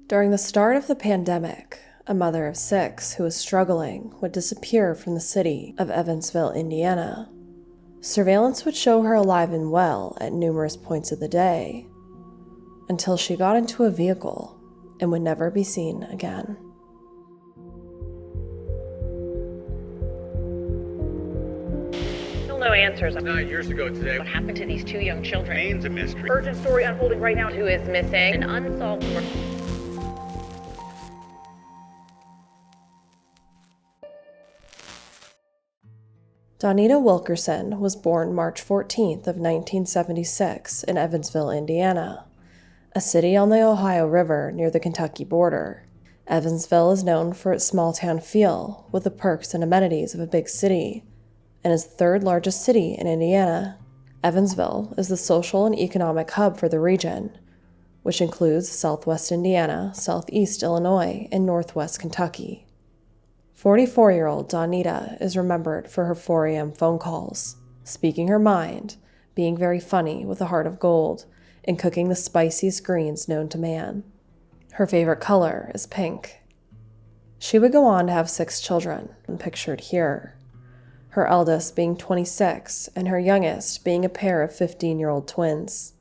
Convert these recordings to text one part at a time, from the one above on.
During the start of the pandemic, a mother of 6 who was struggling would disappear from the city of Evansville, Indiana. Surveillance would show her alive and well at numerous points of the day, until she got into a vehicle and would never be seen again. Still no answers. 9 years ago today. What happened to these 2 young children? Remains a mystery. Urgent story unfolding right now. Who is missing? An unsolved murder. Dawnita Wilkerson was born March 14th of 1976 in Evansville, Indiana, a city on the Ohio River near the Kentucky border. Evansville is known for its small-town feel, with the perks and amenities of a big city, and is the third largest city in Indiana. Evansville is the social and economic hub for the region, which includes southwest Indiana, southeast Illinois, and northwest Kentucky. 44-year-old Donita is remembered for her 4 a.m. phone calls, speaking her mind, being very funny with a heart of gold, and cooking the spiciest greens known to man. Her favorite color is pink. She would go on to have 6 children, pictured here, her eldest being 26 and her youngest being a pair of 15-year-old twins.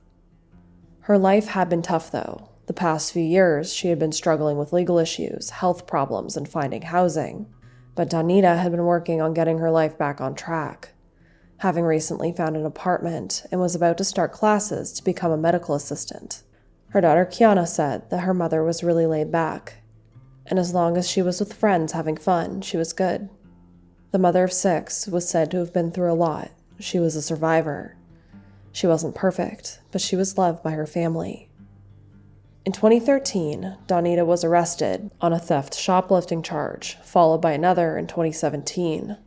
Her life had been tough, though. The past few years, she had been struggling with legal issues, health problems, and finding housing. But Donita had been working on getting her life back on track, having recently found an apartment and was about to start classes to become a medical assistant. Her daughter Kiana said that her mother was really laid back, and as long as she was with friends having fun, she was good. The mother of 6 was said to have been through a lot. She was a survivor. She wasn't perfect, but she was loved by her family. In 2013, Donita was arrested on a theft shoplifting charge, followed by another in 2017.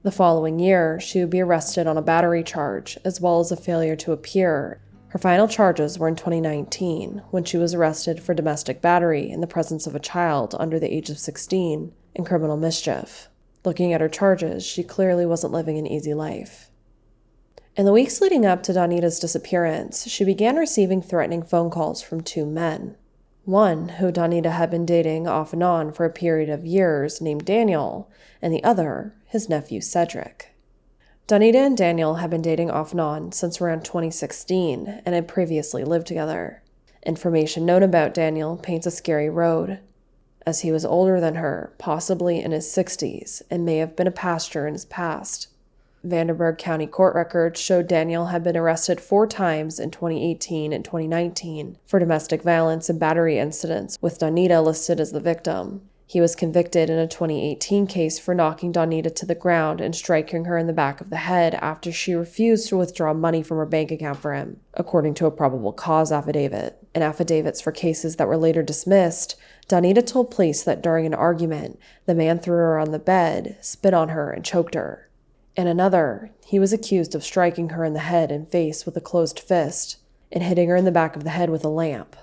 The following year, she would be arrested on a battery charge, as well as a failure to appear. Her final charges were in 2019, when she was arrested for domestic battery in the presence of a child under the age of 16 and criminal mischief. Looking at her charges, she clearly wasn't living an easy life. In the weeks leading up to Donita's disappearance, she began receiving threatening phone calls from 2 men. One, who Donita had been dating off and on for a period of years, named Daniel, and the other, his nephew Cedric. Donita and Daniel had been dating off and on since around 2016 and had previously lived together. Information known about Daniel paints a scary road, as he was older than her, possibly in his 60s, and may have been a pastor in his past. Vanderburgh County court records showed Daniel had been arrested 4 times in 2018 and 2019 for domestic violence and battery incidents, with Donita listed as the victim. He was convicted in a 2018 case for knocking Donita to the ground and striking her in the back of the head after she refused to withdraw money from her bank account for him, according to a probable cause affidavit. In affidavits for cases that were later dismissed, Donita told police that during an argument, the man threw her on the bed, spit on her, and choked her. In another, he was accused of striking her in the head and face with a closed fist and hitting her in the back of the head with a lamp.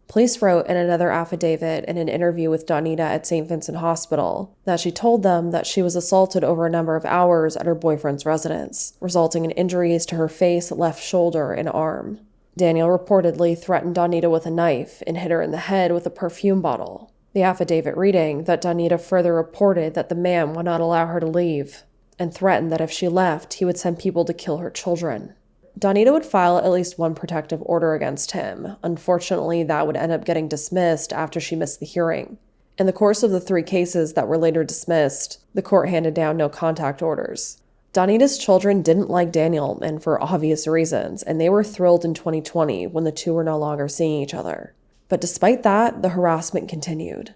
Police wrote in another affidavit in an interview with Donita at St. Vincent Hospital that she told them that she was assaulted over a number of hours at her boyfriend's residence, resulting in injuries to her face, left shoulder, and arm. Daniel reportedly threatened Donita with a knife and hit her in the head with a perfume bottle. The affidavit reading that Donita further reported that the man would not allow her to leave, and threatened that if she left, he would send people to kill her children. Donita would file at least one protective order against him. Unfortunately, that would end up getting dismissed after she missed the hearing. In the course of the 3 cases that were later dismissed, the court handed down no contact orders. Donita's children didn't like Daniel, and for obvious reasons, and they were thrilled in 2020 when the 2 were no longer seeing each other. But despite that, the harassment continued.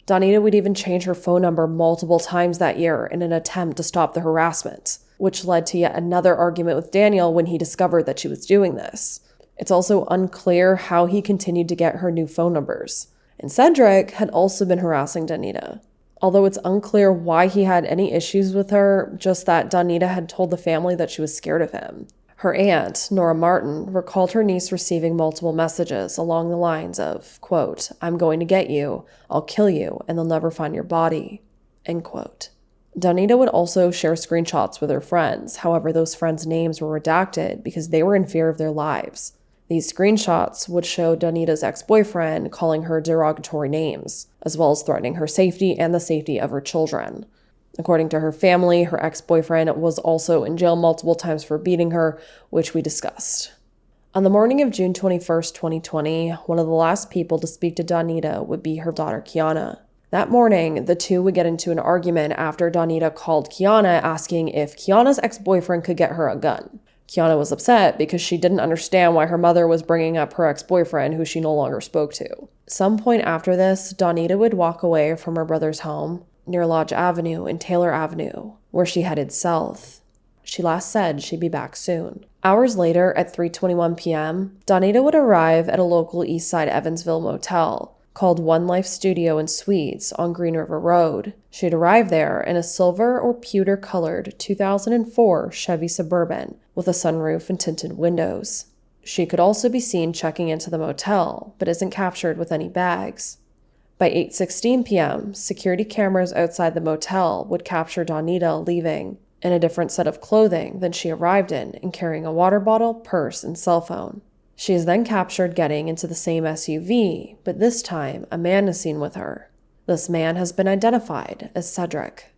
Donita would even change her phone number multiple times that year in an attempt to stop the harassment, which led to yet another argument with Daniel when he discovered that she was doing this. It's also unclear how he continued to get her new phone numbers. And Cedric had also been harassing Donita. Although it's unclear why he had any issues with her, just that Donita had told the family that she was scared of him. Her aunt, Nora Martin, recalled her niece receiving multiple messages along the lines of, quote, "I'm going to get you, I'll kill you, and they'll never find your body," end quote. Donita would also share screenshots with her friends. However, those friends' names were redacted because they were in fear of their lives. These screenshots would show Donita's ex-boyfriend calling her derogatory names, as well as threatening her safety and the safety of her children. According to her family, her ex-boyfriend was also in jail multiple times for beating her, which we discussed. On the morning of June 21st, 2020, one of the last people to speak to Donita would be her daughter, Kiana. That morning, the two would get into an argument after Donita called Kiana asking if Kiana's ex-boyfriend could get her a gun. Kiana was upset because she didn't understand why her mother was bringing up her ex-boyfriend, who she no longer spoke to. Some point after this, Donita would walk away from her brother's home near Lodge Avenue and Taylor Avenue, where she headed south. She last said she'd be back soon. Hours later, at 3:21 p.m., Donita would arrive at a local Eastside Evansville motel called One Life Studio and Suites on Green River Road. She'd arrived there in a silver or pewter-colored 2004 Chevy Suburban with a sunroof and tinted windows. She could also be seen checking into the motel, but isn't captured with any bags. By 8:16 p.m., security cameras outside the motel would capture Donita leaving in a different set of clothing than she arrived in and carrying a water bottle, purse, and cell phone. She is then captured getting into the same SUV, but this time a man is seen with her. This man has been identified as Cedric.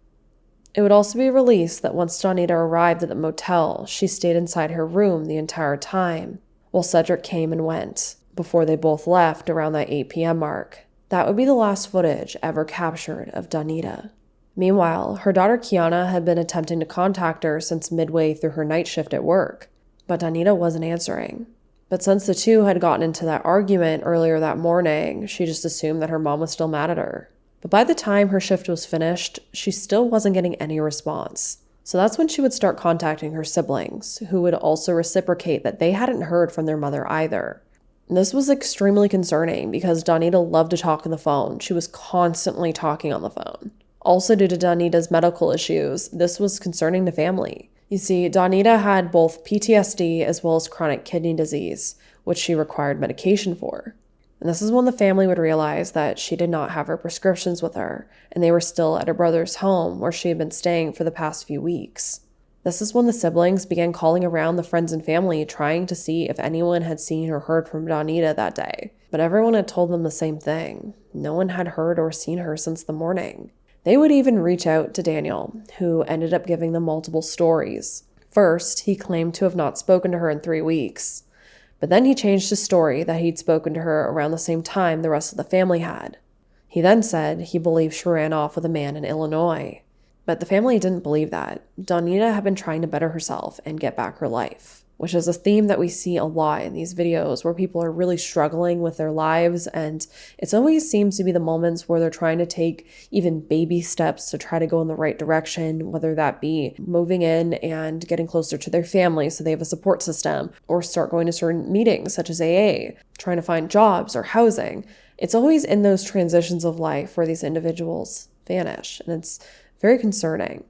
It would also be released that once Donita arrived at the motel, she stayed inside her room the entire time, while Cedric came and went, before they both left around that 8 p.m. mark. That would be the last footage ever captured of Donita. Meanwhile, her daughter Kiana had been attempting to contact her since midway through her night shift at work, but Donita wasn't answering. But since the two had gotten into that argument earlier that morning, she just assumed that her mom was still mad at her. But by the time her shift was finished, she still wasn't getting any response. So that's when she would start contacting her siblings, who would also reciprocate that they hadn't heard from their mother either. And this was extremely concerning because Donita loved to talk on the phone. She was constantly talking on the phone. Also, due to Donita's medical issues, this was concerning the family. You see, Donita had both PTSD as well as chronic kidney disease, which she required medication for. And this is when the family would realize that she did not have her prescriptions with her, and they were still at her brother's home where she had been staying for the past few weeks. This is when the siblings began calling around the friends and family trying to see if anyone had seen or heard from Donita that day. But everyone had told them the same thing. No one had heard or seen her since the morning. They would even reach out to Daniel, who ended up giving them multiple stories. First, he claimed to have not spoken to her in 3 weeks. But then he changed his story that he'd spoken to her around the same time the rest of the family had. He then said he believed she ran off with a man in Illinois. But the family didn't believe that. Donita had been trying to better herself and get back her life, which is a theme that we see a lot in these videos where people are really struggling with their lives, and it always seems to be the moments where they're trying to take even baby steps to try to go in the right direction, whether that be moving in and getting closer to their family so they have a support system, or start going to certain meetings such as AA, trying to find jobs or housing. It's always in those transitions of life where these individuals vanish, and it's very concerning.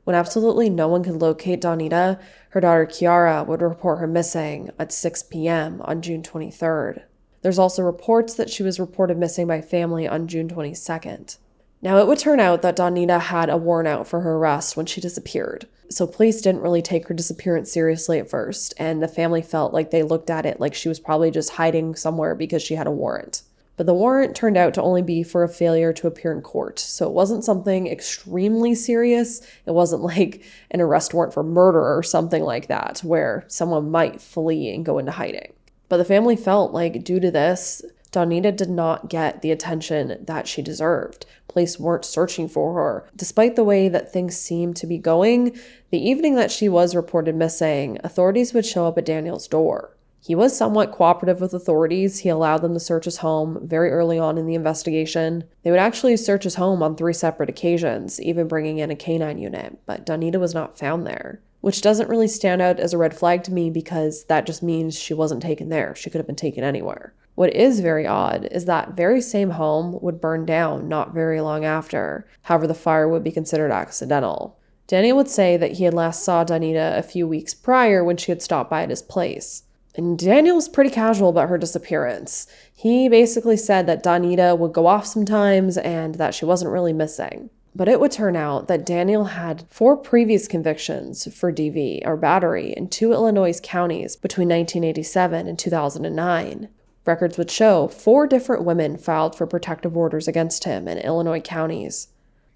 When absolutely no one could locate Donita, her daughter Kiara would report her missing at 6 p.m. on June 23rd. There's also reports that she was reported missing by family on June 22nd. Now, it would turn out that Donita had a warrant out for her arrest when she disappeared. So police didn't really take her disappearance seriously at first, and the family felt like they looked at it like she was probably just hiding somewhere because she had a warrant. But the warrant turned out to only be for a failure to appear in court, so it wasn't something extremely serious. It wasn't like an arrest warrant for murder or something like that, where someone might flee and go into hiding. But the family felt like due to this, Donita did not get the attention that she deserved. Police weren't searching for her. Despite the way that things seemed to be going, the evening that she was reported missing, authorities would show up at Daniel's door. He was somewhat cooperative with authorities. He allowed them to search his home very early on in the investigation. They would actually search his home on 3 separate occasions, even bringing in a canine unit, but Donita was not found there, which doesn't really stand out as a red flag to me because that just means she wasn't taken there. She could have been taken anywhere. What is very odd is that very same home would burn down not very long after. However, the fire would be considered accidental. Daniel would say that he had last saw Donita a few weeks prior when she had stopped by at his place. And Daniel was pretty casual about her disappearance. He basically said that Donita would go off sometimes and that she wasn't really missing. But it would turn out that Daniel had 4 previous convictions for DV or battery in 2 Illinois counties between 1987 and 2009. Records would show 4 different women filed for protective orders against him in Illinois counties.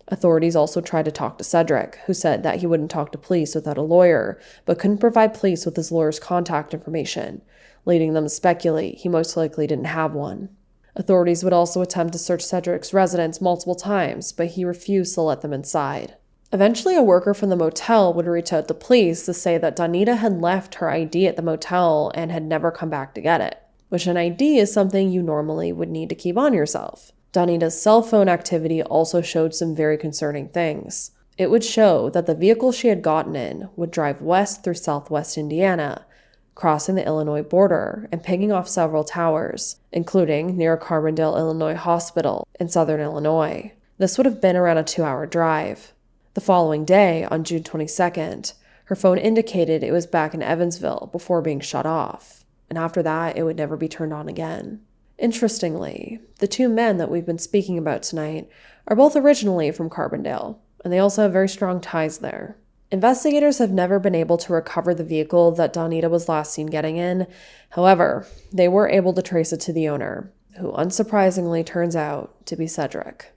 Authorities also tried to talk to Cedric, who said that he wouldn't talk to police without a lawyer, but couldn't provide police with his lawyer's contact information, leading them to speculate he most likely didn't have one. Authorities would also attempt to search Cedric's residence multiple times, but he refused to let them inside. Eventually, a worker from the motel would reach out to police to say that Donita had left her ID at the motel and had never come back to get it, which an ID is something you normally would need to keep on yourself. Donita's cell phone activity also showed some very concerning things. It would show that the vehicle she had gotten in would drive west through southwest Indiana, crossing the Illinois border and pinging off several towers, including near a Carbondale, Illinois hospital in southern Illinois. This would have been around a 2-hour drive. The following day, on June 22nd, her phone indicated it was back in Evansville before being shut off, and after that, it would never be turned on again. Interestingly, the 2 men that we've been speaking about tonight are both originally from Carbondale, and they also have very strong ties there. Investigators have never been able to recover the vehicle that Donita was last seen getting in. However, they were able to trace it to the owner, who unsurprisingly turns out to be Cedric.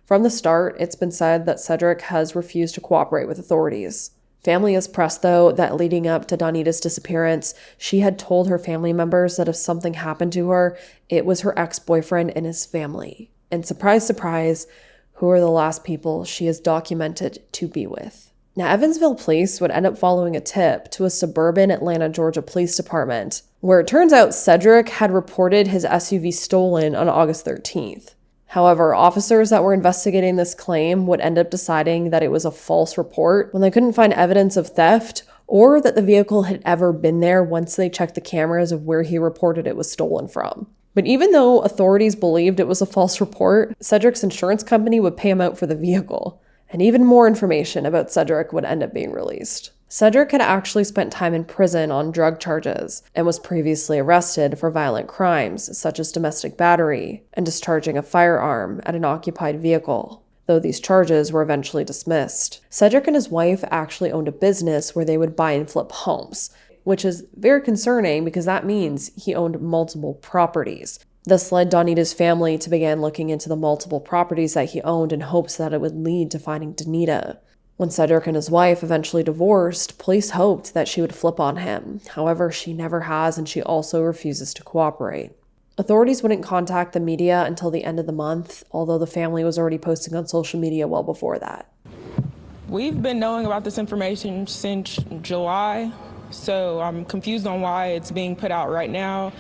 From the start, it's been said that Cedric has refused to cooperate with authorities. Family has pressed, though, that leading up to Donita's disappearance, she had told her family members that if something happened to her, it was her ex-boyfriend and his family. And surprise, surprise, who are the last people she has documented to be with. Now, Evansville police would end up following a tip to a suburban Atlanta, Georgia police department, where it turns out Cedric had reported his SUV stolen on August 13th. However, officers that were investigating this claim would end up deciding that it was a false report when they couldn't find evidence of theft or that the vehicle had ever been there once they checked the cameras of where he reported it was stolen from. But even though authorities believed it was a false report, Cedric's insurance company would pay him out for the vehicle. And even more information about Cedric would end up being released. Cedric had actually spent time in prison on drug charges and was previously arrested for violent crimes such as domestic battery and discharging a firearm at an occupied vehicle, though these charges were eventually dismissed. Cedric and his wife actually owned a business where they would buy and flip homes, which is very concerning because that means he owned multiple properties. This led Donita's family to begin looking into the multiple properties that he owned in hopes that it would lead to finding Donita. When Cedric and his wife eventually divorced, police hoped that she would flip on him. However, she never has, and she also refuses to cooperate. Authorities wouldn't contact the media until the end of the month, although the family was already posting on social media well before that. We've been knowing about this information since July, so I'm confused on why it's being put out right now.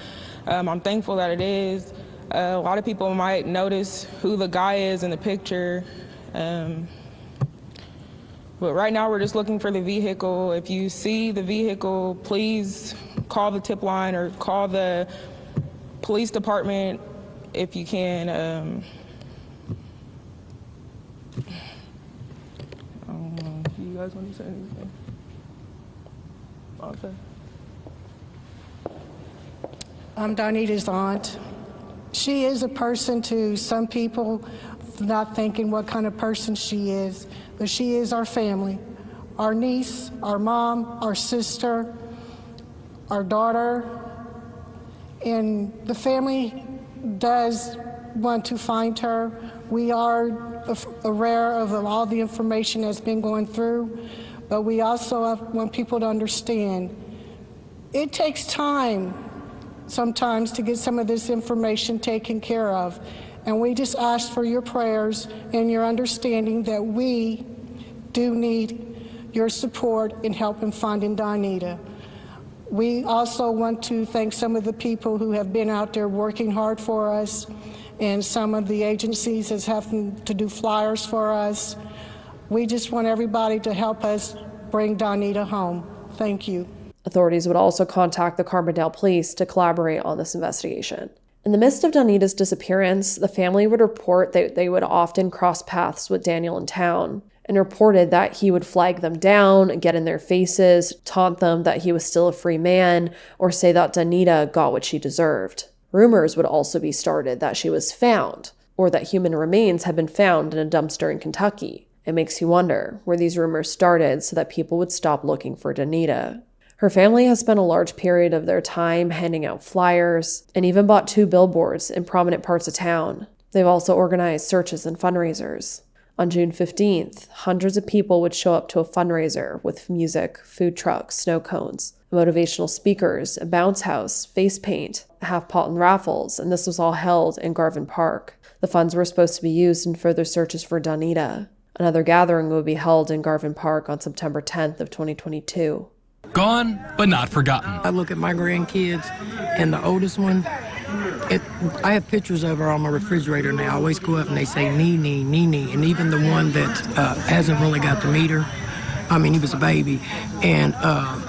I'm thankful that it is. A lot of people might notice who the guy is in the picture. But right now we're just looking for the vehicle. If you see the vehicle, please call the tip line or call the police department if you can. I don't know. Do you guys want to say anything? Okay. I'm Donita's aunt. She is a person to some people, not thinking what kind of person she is, but she is our family, our niece, our mom, our sister, our daughter, and the family does want to find her. We are aware of all the information that's been going through, but we also want people to understand it takes time sometimes to get some of this information taken care of. And we just ask for your prayers and your understanding that we do need your support in helping finding Donita. We also want to thank some of the people who have been out there working hard for us, and some of the agencies that's having to do flyers for us. We just want everybody to help us bring Donita home. Thank you. Authorities would also contact the Carbondale police to collaborate on this investigation. In the midst of Donita's disappearance, the family would report that they would often cross paths with Daniel in town, and reported that he would flag them down, get in their faces, taunt them that he was still a free man, or say that Donita got what she deserved. Rumors would also be started that she was found, or that human remains had been found in a dumpster in Kentucky. It makes you wonder where these rumors started so that people would stop looking for Donita. Her family has spent a large period of their time handing out flyers and even bought 2 billboards in prominent parts of town. They've also organized searches and fundraisers. On June 15th, hundreds of people would show up to a fundraiser with music, food trucks, snow cones, motivational speakers, a bounce house, face paint, half-pot and raffles, and this was all held in Garvin Park. The funds were supposed to be used in further searches for Donita. Another gathering would be held in Garvin Park on September 10th of 2022. Gone, but not forgotten. I look at my grandkids, and the oldest one, I have pictures of her on my refrigerator, and they always go up and they say, Nene, Nene. And even the one that hasn't really got to meet her, I mean, he was a baby, and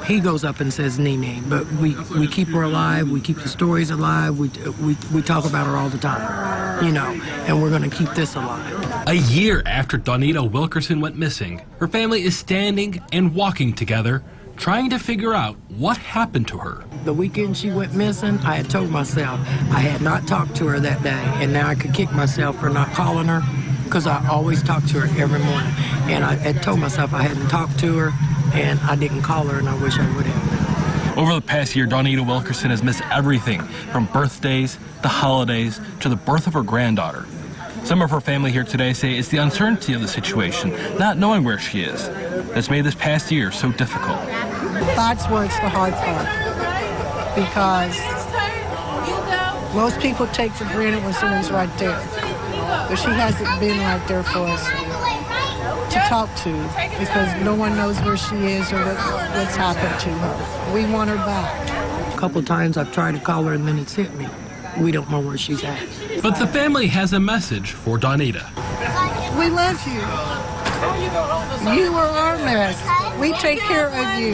he goes up and says Nene. But we keep her alive, we keep the stories alive, we talk about her all the time, you know, and we're going to keep this alive. A year after Dawnita Wilkerson went missing, her family is standing and walking together, trying to figure out what happened to her. The weekend she went missing, I had told myself I had not talked to her that day, and now I could kick myself for not calling her, because I always talk to her every morning. And I had told myself I hadn't talked to her, and I didn't call her, and I wish I would have. Over the past year, Dawnita Wilkerson has missed everything from birthdays, the holidays, to the birth of her granddaughter. Some of her family here today say it's the uncertainty of the situation, not knowing where she is, that's made this past year so difficult. That's where it's the hard part, because most people take for granted when someone's right there, but she hasn't been right there for us to talk to, because no one knows where she is or what's happened to her. We want her back. A couple times I've tried to call her, and then it's hit me. We don't know where she's at. But the family has a message for Donita. We love you. You are our mess. We take care of you.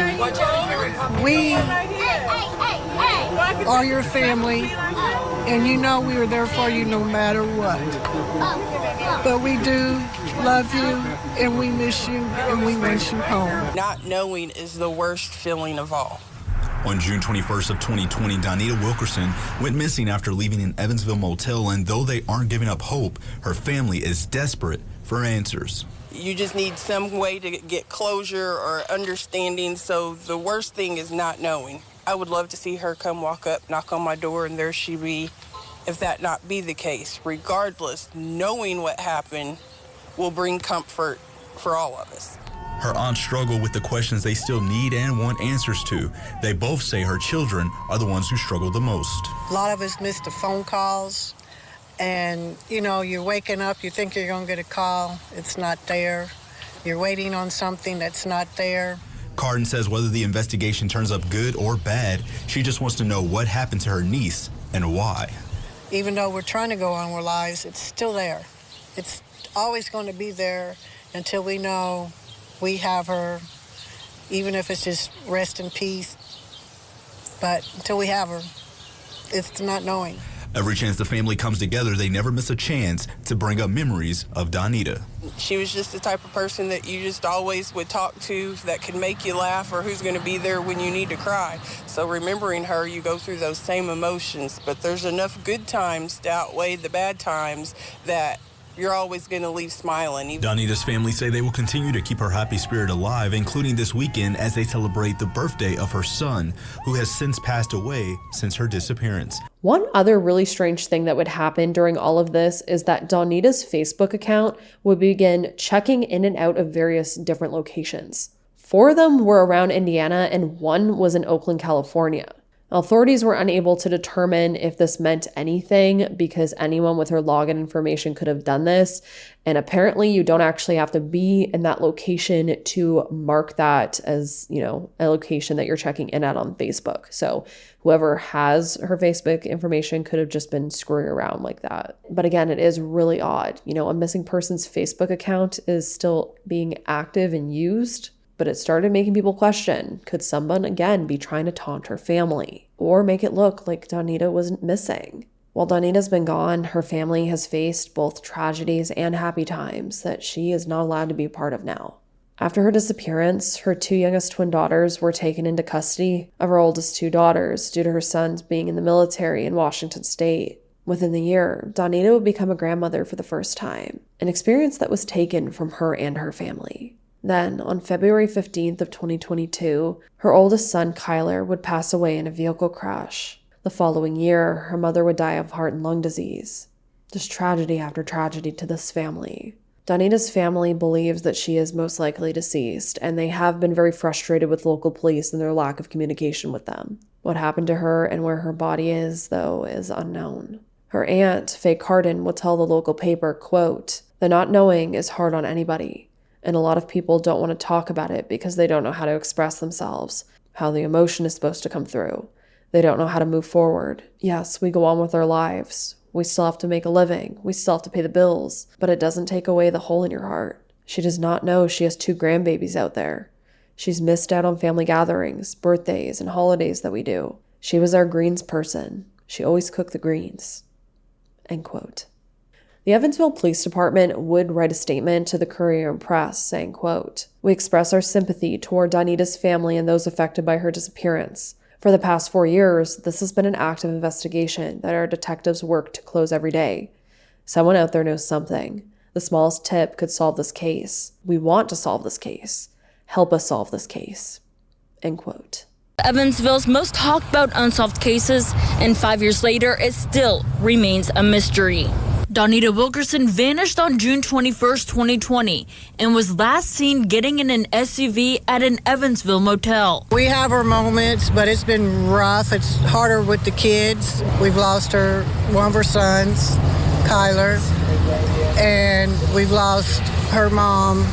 We are your family, and you know we are there for you no matter what. But we do love you, and we miss you, and we want you home. Not knowing is the worst feeling of all. On June 21st of 2020, Dawnita Wilkerson went missing after leaving an Evansville motel, and though they aren't giving up hope, her family is desperate for answers. You just need some way to get closure or understanding, so the worst thing is not knowing. I would love to see her come walk up, knock on my door, and there she be, if that not be the case. Regardless, knowing what happened will bring comfort for all of us. Her aunts struggle with the questions they still need and want answers to. They both say her children are the ones who struggle the most. A lot of us miss the phone calls, and you know, you're waking up, you think you're going to get a call, it's not there. You're waiting on something that's not there. Cardin says whether the investigation turns up good or bad, she just wants to know what happened to her niece and why. Even though we're trying to go on with our lives, it's still there. It's always going to be there until we know we have her, even if it's just rest in peace. But until we have her, it's not knowing. Every chance the family comes together, they never miss a chance to bring up memories of Donita. She was just the type of person that you just always would talk to, that can make you laugh, or who's going to be there when you need to cry. So remembering her, you go through those same emotions, but there's enough good times to outweigh the bad times that you're always going to leave smiling. Donita's family say they will continue to keep her happy spirit alive, including this weekend as they celebrate the birthday of her son, who has since passed away since her disappearance. One other really strange thing that would happen during all of this is that Dawnita's Facebook account would begin checking in and out of various different locations. 4 of them were around Indiana and 1 was in Oakland, California. Authorities were unable to determine if this meant anything because anyone with her login information could have done this. And apparently you don't actually have to be in that location to mark that as, you know, a location that you're checking in at on Facebook. So whoever has her Facebook information could have just been screwing around like that. But again, it is really odd. You know, a missing person's Facebook account is still being active and used. But it started making people question, could someone again be trying to taunt her family or make it look like Donita wasn't missing? While Donita's been gone, her family has faced both tragedies and happy times that she is not allowed to be a part of now. After her disappearance, her 2 youngest twin daughters were taken into custody of her oldest 2 daughters due to her sons being in the military in Washington state. Within the year, Donita would become a grandmother for the first time, an experience that was taken from her and her family. Then, on February 15th of 2022, her oldest son, Kyler, would pass away in a vehicle crash. The following year, her mother would die of heart and lung disease. Just tragedy after tragedy to this family. Donita's family believes that she is most likely deceased, and they have been very frustrated with local police and their lack of communication with them. What happened to her and where her body is, though, is unknown. Her aunt, Faye Cardin, would tell the local paper, quote, "The not knowing is hard on anybody, and a lot of people don't want to talk about it because they don't know how to express themselves, how the emotion is supposed to come through. They don't know how to move forward. Yes, we go on with our lives. We still have to make a living. We still have to pay the bills, but it doesn't take away the hole in your heart. She does not know she has 2 grandbabies out there. She's missed out on family gatherings, birthdays, and holidays that we do. She was our greens person. She always cooked the greens." End quote. The Evansville Police Department would write a statement to the Courier and Press saying, quote, "We express our sympathy toward Donita's family and those affected by her disappearance. For the past 4 years, this has been an active investigation that our detectives work to close every day. Someone out there knows something. The smallest tip could solve this case. We want to solve this case. Help us solve this case." End quote. Evansville's most talked about unsolved cases, and 5 years later, it still remains a mystery. Dawnita Wilkerson vanished on June 21st, 2020, and was last seen getting in an SUV at an Evansville motel. We have our moments, but it's been rough. It's harder with the kids. We've lost one of her sons, Kyler, and we've lost her mom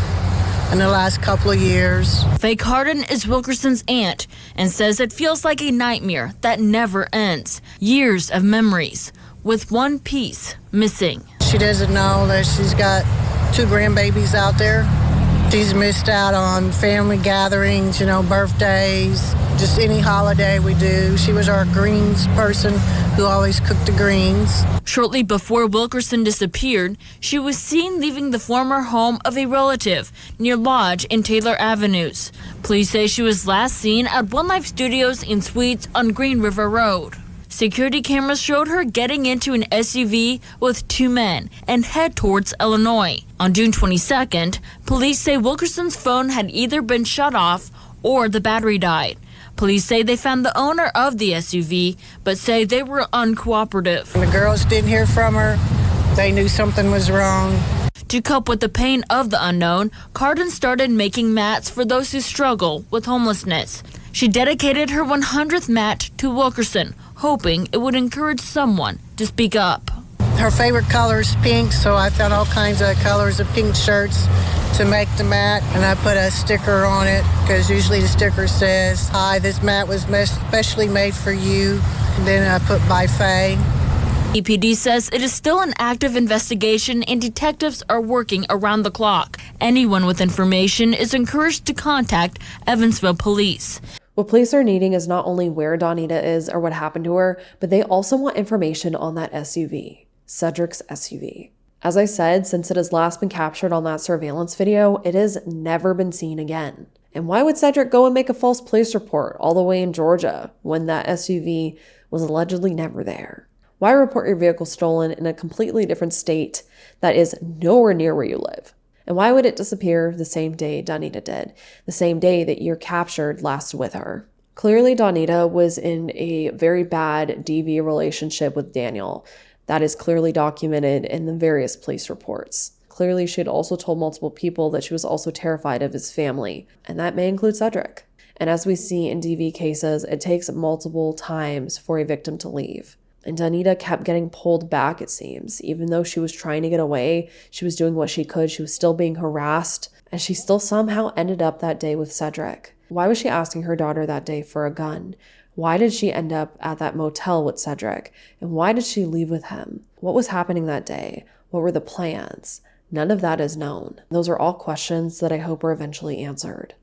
in the last couple of years. Faye Cardin is Wilkerson's aunt and says it feels like a nightmare that never ends. Years of memories, with one piece missing. She doesn't know that she's got 2 grandbabies out there. She's missed out on family gatherings, birthdays, just any holiday we do. She was our greens person who always cooked the greens. Shortly before Wilkerson disappeared, she was seen leaving the former home of a relative near Lodge and Taylor Avenues. Police say she was last seen at One Life Studios and Suites on Green River Road. Security cameras showed her getting into an SUV with 2 men and head towards Illinois. On June 22nd, police say Wilkerson's phone had either been shut off or the battery died. Police say they found the owner of the SUV, but say they were uncooperative. The girls didn't hear from her. They knew something was wrong. To cope with the pain of the unknown, Cardin started making mats for those who struggle with homelessness. She dedicated her 100th mat to Wilkerson, hoping it would encourage someone to speak up. Her favorite color is pink, so I found all kinds of colors of pink shirts to make the mat, and I put a sticker on it because usually the sticker says, "Hi, this mat was specially made for you." And then I put "By Faye." EPD says it is still an active investigation and detectives are working around the clock. Anyone with information is encouraged to contact Evansville Police. What police are needing is not only where Donita is or what happened to her, but they also want information on that SUV, Cedric's SUV. As I said, since it has last been captured on that surveillance video, it has never been seen again. And why would Cedric go and make a false police report all the way in Georgia when that SUV was allegedly never there? Why report your vehicle stolen in a completely different state that is nowhere near where you live? And why would it disappear the same day Donita did, the same day that you're captured last with her? Clearly, Donita was in a very bad DV relationship with Daniel. That is clearly documented in the various police reports. Clearly, she had also told multiple people that she was also terrified of his family, and that may include Cedric. And as we see in DV cases, it takes multiple times for a victim to leave. And Donita kept getting pulled back, it seems. Even though she was trying to get away, she was doing what she could, she was still being harassed, and she still somehow ended up that day with Cedric. Why was she asking her daughter that day for a gun? Why did she end up at that motel with Cedric? And why did she leave with him? What was happening that day? What were the plans? None of that is known. Those are all questions that I hope are eventually answered.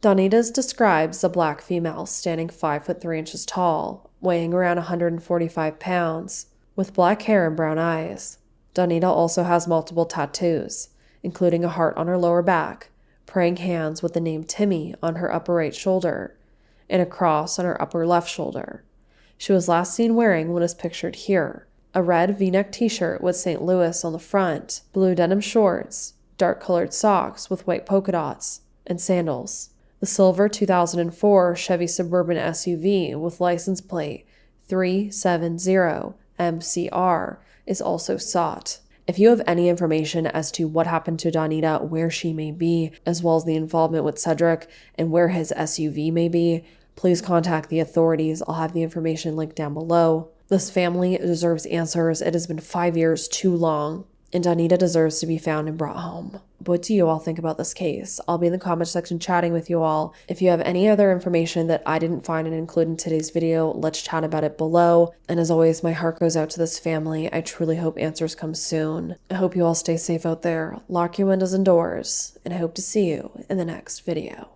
Donita describes a black female standing 5'3" tall, weighing around 145 pounds, with black hair and brown eyes. Donita also has multiple tattoos, including a heart on her lower back, praying hands with the name Timmy on her upper right shoulder, and a cross on her upper left shoulder. She was last seen wearing what is pictured here, a red V-neck t-shirt with St. Louis on the front, blue denim shorts, dark-colored socks with white polka dots, and sandals. The silver 2004 Chevy Suburban SUV with license plate 370MCR is also sought. If you have any information as to what happened to Donita, where she may be, as well as the involvement with Cedric and where his SUV may be, please contact the authorities. I'll have the information linked down below. This family deserves answers. It has been 5 years too long, and Donita deserves to be found and brought home. What do you all think about this case? I'll be in the comment section chatting with you all. If you have any other information that I didn't find and include in today's video, let's chat about it below. And as always, my heart goes out to this family. I truly hope answers come soon. I hope you all stay safe out there, lock your windows and doors, and I hope to see you in the next video.